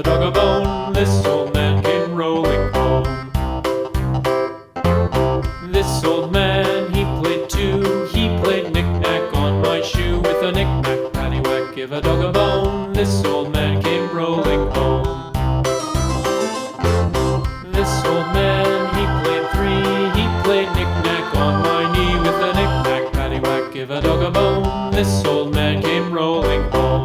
a dog a bone. This old man came rolling home. This old man, he played too. He played knick-knack on my shoe. With a knick-knack, paddywhack, give a dog a bone. This old man came rolling home. This old man, he played three. He played knick-knack on my knee. With a knick-knack, paddywhack, give a dog a bone. This old man came rolling home.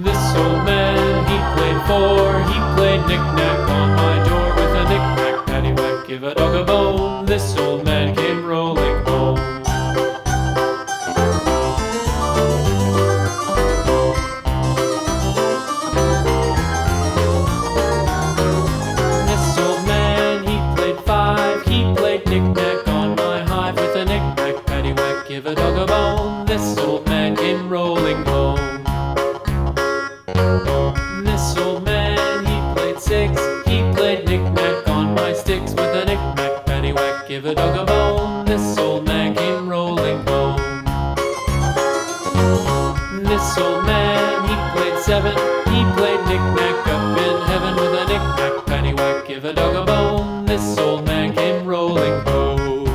This old man, he played four. He played knick-knack on my door. With a knick-knack, paddywhack, give a dog a bone. This old man came rolling home. This old man, he played five. He played knick-knack on my hive. With a knick-knack, paddywhack, give a dog a bone. This old man came rolling home. This old man, he played six. He played knick-knack on my sticks. With a knick-knack, paddywhack, give a dog a bone. This old man came rolling home. This old man, he played seven. He played knick-knack up in heaven. With a knick-knack, paddywhack, give a dog a bone. This old man came rolling home.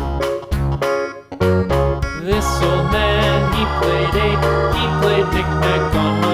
This old man, he played eight. He played knick-knack on my